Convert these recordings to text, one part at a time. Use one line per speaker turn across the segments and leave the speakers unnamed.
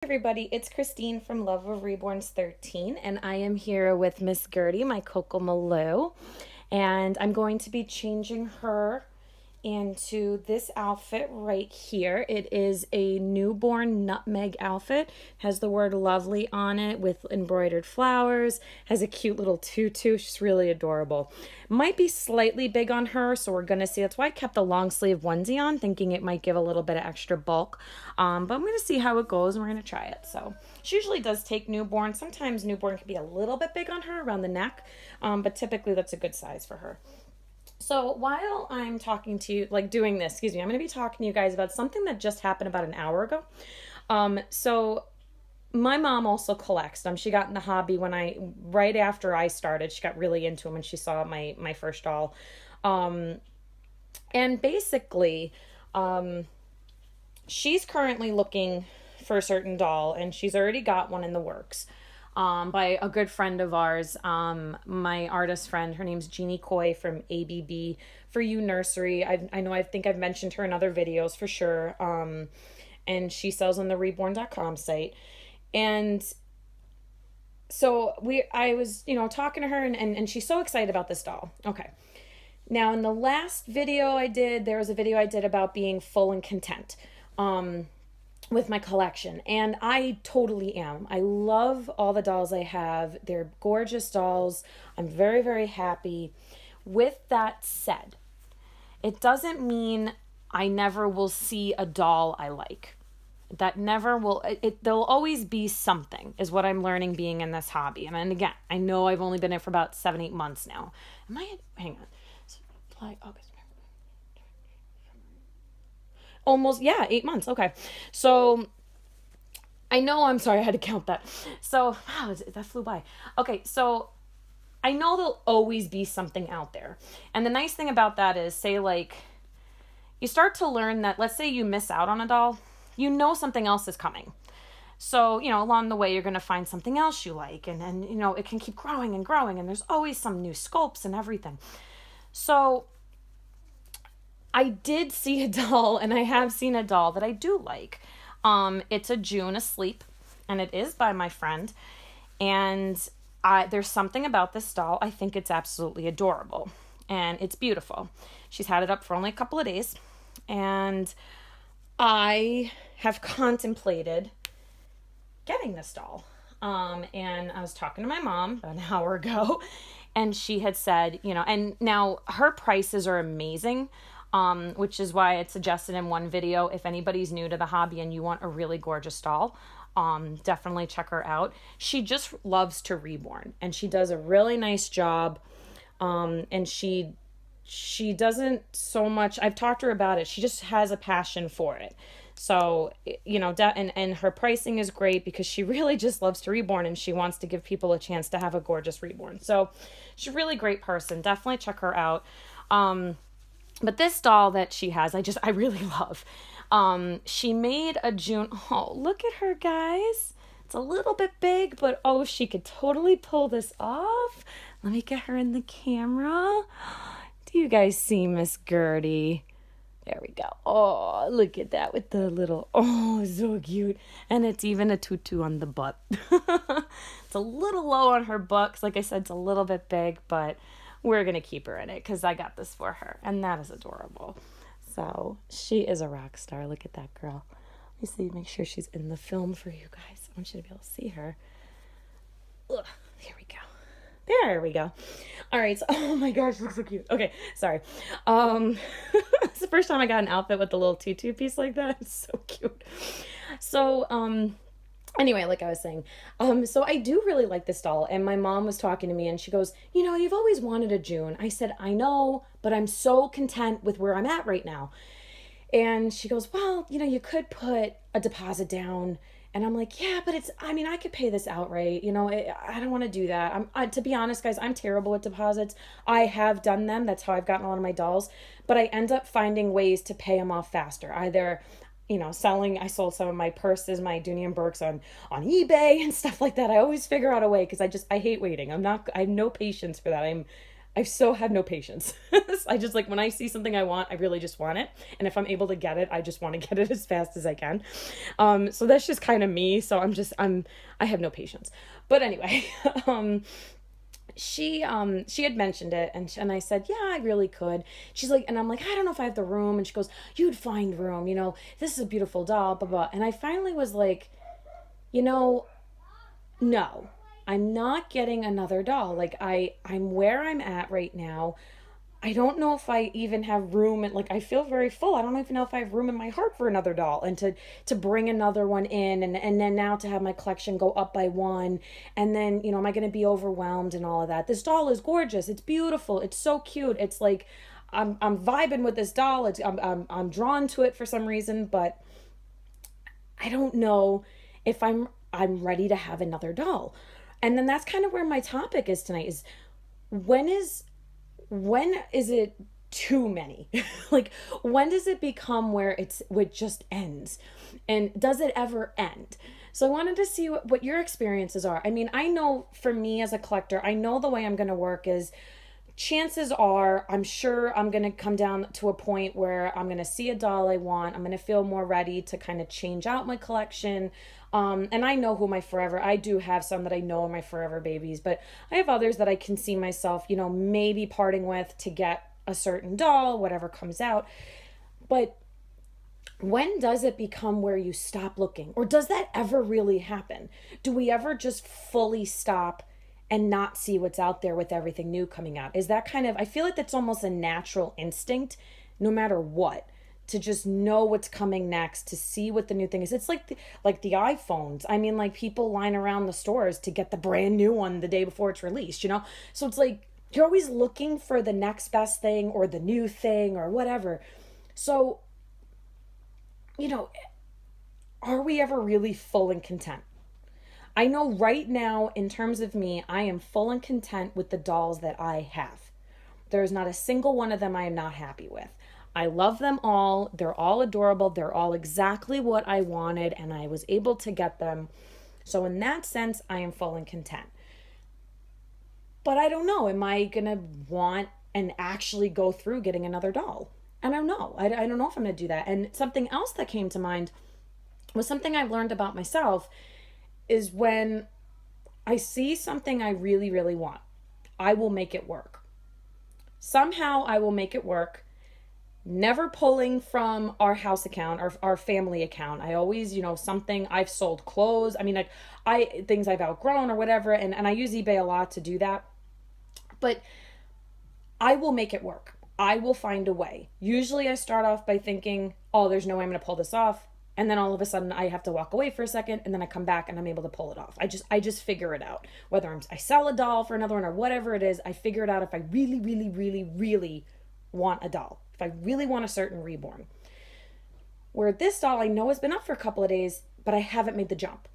Everybody, it's Christine from Love of Reborns 13, and I am here with Miss Gertie, my Coco Malou, and I'm going to be changing her into this outfit right here. It is a newborn nutmeg outfit, has the word lovely on it with embroidered flowers, has a cute little tutu. She's really adorable. Might be slightly big on her, so we're gonna see. That's why I kept the long sleeve onesie on, thinking it might give a little bit of extra bulk, but I'm gonna see how it goes and we're gonna try it. So she usually does take newborn. Sometimes newborn can be a little bit big on her around the neck, but typically that's a good size for her. So while I'm talking to you, like doing this, I'm going to be talking to you guys about something that just happened about an hour ago. So my mom also collects them. She got in the hobby right after I started. She got really into them when she saw my first doll. And basically, she's currently looking for a certain doll, and she's already got one in the works. By a good friend of ours, my artist friend. Her name's Jeannie Coy from ABB for You Nursery. I think I've mentioned her in other videos for sure. And she sells on the reborn.com site. And so I was, talking to her and she's so excited about this doll. Okay. Now in the last video there was a video I did about being full and content. With my collection, and I totally am. I love all the dolls I have. They're gorgeous dolls. I'm very, very happy. With that said, it doesn't mean I never will see a doll I like. That never will, there'll always be something, is what I'm learning being in this hobby. And again, I know I've only been in it for about 7-8 months now. Hang on. July, August. Almost, yeah, 8 months. Okay. So I'm sorry, I had to count that. So, wow, that flew by. Okay. So I know there'll always be something out there. And the nice thing about that is, say, like, you start to learn that, let's say you miss out on a doll, something else is coming. So, along the way, you're going to find something else you like. And it can keep growing and growing. And there's always some new sculpts and everything. So I did see a doll, and I have seen a doll that I do like. It's a June asleep, and it is by my friend. And there's something about this doll. I think it's absolutely adorable, and it's beautiful. She's had it up for only a couple of days, and I have contemplated getting this doll. And I was talking to my mom about an hour ago, and she had said, and now her prices are amazing. Which is why I suggested in one video, if anybody's new to the hobby and you want a really gorgeous doll, definitely check her out. She just loves to reborn, and she does a really nice job. And she doesn't so much, I've talked to her about it. She just has a passion for it. So, and her pricing is great because she really just loves to reborn, and she wants to give people a chance to have a gorgeous reborn. So she's a really great person. Definitely check her out. But this doll that she has, I really love. She made a June, oh, look at her, guys. It's a little bit big, but oh, she could totally pull this off. Let me get her in the camera. Do you guys see Miss Gertie? There we go. Oh, look at that with the little, oh, so cute. And it's even a tutu on the butt. It's a little low on her butt, 'cause like I said, it's a little bit big, but we're going to keep her in it because I got this for her. And that is adorable. So she is a rock star. Look at that girl. Let me see, make sure she's in the film for you guys. I want you to be able to see her. Ugh, here we go. There we go. All right. So, oh my gosh, she looks so cute. Okay. Sorry. It's the first time I got an outfit with a little tutu piece like that. It's so cute. So, anyway, like I was saying, so I do really like this doll, and my mom was talking to me, and she goes, you've always wanted a June. I said, I know, but I'm so content with where I'm at right now. And she goes, well, you could put a deposit down. And I'm like, yeah, but I could pay this outright. I don't want to do that. To be honest, guys, I'm terrible at deposits. I have done them. That's how I've gotten a lot of my dolls. But I end up finding ways to pay them off faster. Either I sold some of my purses, my Dooney and Burks on eBay and stuff like that. I always figure out a way because I hate waiting. I have no patience for that. I so had no patience. I just like, when I see something I want, I really just want it. And if I'm able to get it, I just want to get it as fast as I can. So that's just kind of me. So I have no patience. But anyway, she had mentioned it, and I said, yeah, I really could. She's like, and I'm like, I don't know if I have the room. And she goes, you'd find room, this is a beautiful doll, blah, blah. And I finally was like, no, I'm not getting another doll. Like, I'm where I'm at right now. I don't know if I even have room, and like, I feel very full. I don't even know if I have room in my heart for another doll, and to bring another one in, and then now to have my collection go up by one, and then, am I going to be overwhelmed and all of that? This doll is gorgeous. It's beautiful. It's so cute. It's like, I'm vibing with this doll. I'm drawn to it for some reason, but I don't know if I'm ready to have another doll. And then that's kind of where my topic is tonight, is when is it too many? Like, when does it become where it just ends? And does it ever end? So I wanted to see what your experiences are. I mean, I know for me as a collector, I know the way I'm going to work is, chances are, I'm sure I'm going to come down to a point where I'm going to see a doll I want. I'm going to feel more ready to kind of change out my collection. And I know I do have some that I know are my forever babies, but I have others that I can see myself, maybe parting with to get a certain doll, whatever comes out. But when does it become where you stop looking? Or does that ever really happen? Do we ever just fully stop and not see what's out there with everything new coming out? Is that I feel like that's almost a natural instinct, no matter what, to just know what's coming next, to see what the new thing is. It's like the iPhones. I mean, like, people line around the stores to get the brand new one the day before it's released, So it's like, you're always looking for the next best thing or the new thing or whatever. So, are we ever really full and content? I know right now, in terms of me, I am full and content with the dolls that I have. There's not a single one of them I am not happy with. I love them all. They're all adorable. They're all exactly what I wanted, and I was able to get them. So in that sense, I am full and content. But I don't know. Am I going to want and actually go through getting another doll? I don't know. I don't know if I'm going to do that. And something else that came to mind was something I've learned about myself, is when I see something I really, really want, I will make it work. Somehow I will make it work. Never pulling from our house account, our family account. I always, something I've sold clothes. I mean, like, things I've outgrown or whatever. And I use eBay a lot to do that. But I will make it work. I will find a way. Usually I start off by thinking, oh, there's no way I'm going to pull this off. And then all of a sudden I have to walk away for a second, and then I come back and I'm able to pull it off. I just figure it out. Whether I sell a doll for another one or whatever it is, I figure it out if I really, really, really, really want a doll. If I really want a certain reborn. Where this doll I know has been up for a couple of days, but I haven't made the jump.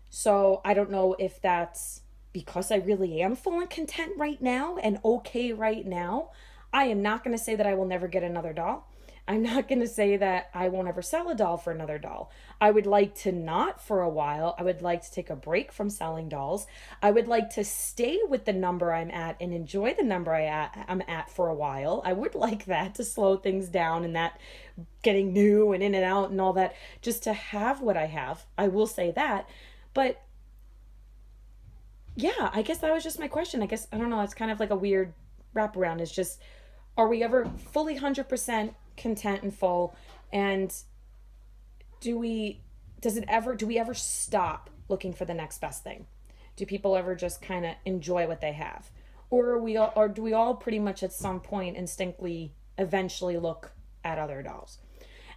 So I don't know if that's because I really am full and content right now and okay right now. I am not going to say that I will never get another doll. I'm not going to say that I won't ever sell a doll for another doll. I would like to not for a while. I would like to take a break from selling dolls. I would like to stay with the number I'm at and enjoy the number I'm at for a while. I would like that, to slow things down, and that getting new and in and out and all that, just to have what I have. I will say that. But yeah, I guess that was just my question. I guess, I don't know, it's kind of like a weird wraparound. It's just, are we ever fully 100% content and full? And do we ever stop looking for the next best thing? Do people ever just kind of enjoy what they have? Or do we all pretty much at some point instinctively eventually look at other dolls?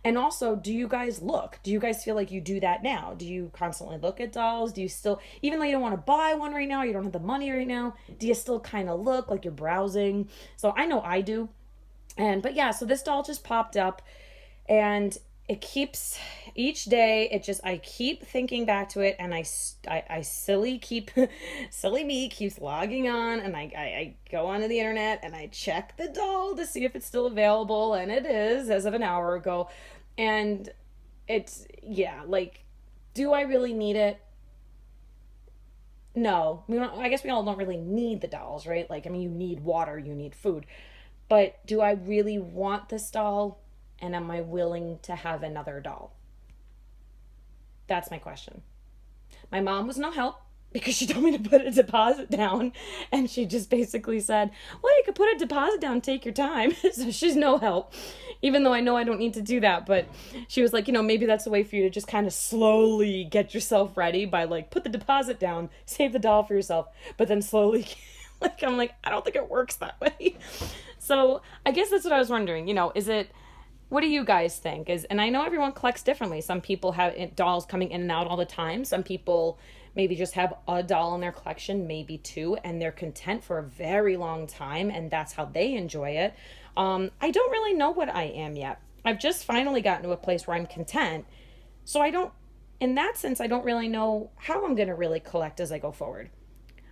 And also, do you guys feel like you do that now? Do you constantly look at dolls? Do you still, even though you don't want to buy one right now, you don't have the money right now, do you still kind of look like you're browsing? So I know I do. But yeah, so this doll just popped up, and it keeps, each day, I keep thinking back to it, and silly me keeps logging on, and I go onto the internet, and I check the doll to see if it's still available, and it is, as of an hour ago. And it's, yeah, like, do I really need it? no. I guess we all don't really need the dolls, right? Like, I mean, you need water, you need food. But do I really want this doll? And am I willing to have another doll? That's my question. My mom was no help because she told me to put a deposit down, and she just basically said, well, you could put a deposit down, take your time. So she's no help, even though I know I don't need to do that. But she was like, maybe that's a way for you to just kind of slowly get yourself ready by like, put the deposit down, save the doll for yourself, but then slowly like, I'm like, I don't think it works that way. So I guess that's what I was wondering, what do you guys think? And I know everyone collects differently. Some people have dolls coming in and out all the time. Some people maybe just have a doll in their collection, maybe two, and they're content for a very long time, and that's how they enjoy it. I don't really know what I am yet. I've just finally gotten to a place where I'm content. So in that sense, I don't really know how I'm going to really collect as I go forward.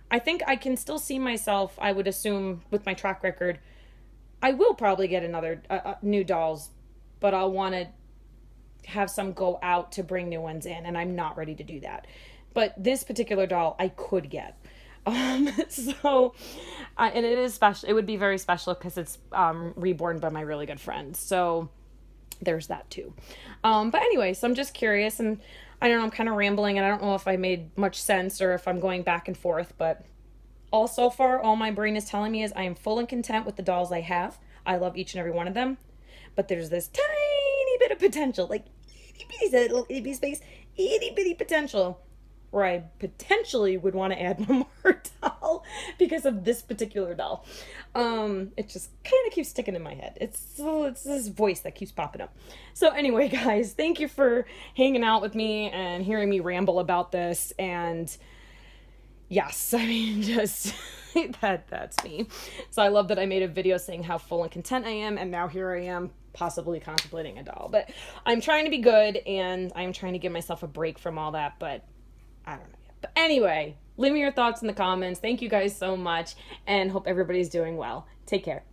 I think I can still see myself, I would assume, with my track record, I will probably get another new dolls, but I'll want to have some go out to bring new ones in, and I'm not ready to do that. But this particular doll I could get. And it is special. It would be very special because it's reborn by my really good friend. So there's that too. But anyway, so I'm just curious, and I don't know, I'm kind of rambling, and I don't know if I made much sense or if I'm going back and forth, but so far, all my brain is telling me is I am full and content with the dolls I have. I love each and every one of them. But there's this tiny bit of potential, like itty bitty little itty bitty space, itty bitty potential, where I potentially would want to add one more doll because of this particular doll. It just kind of keeps sticking in my head. It's this voice that keeps popping up. So anyway, guys, thank you for hanging out with me and hearing me ramble about this. And yes, I mean, just that's me. So I love that I made a video saying how full and content I am, and now here I am possibly contemplating a doll. But I'm trying to be good, and I'm trying to give myself a break from all that, but I don't know yet. But anyway, leave me your thoughts in the comments. Thank you guys so much, and hope everybody's doing well. Take care.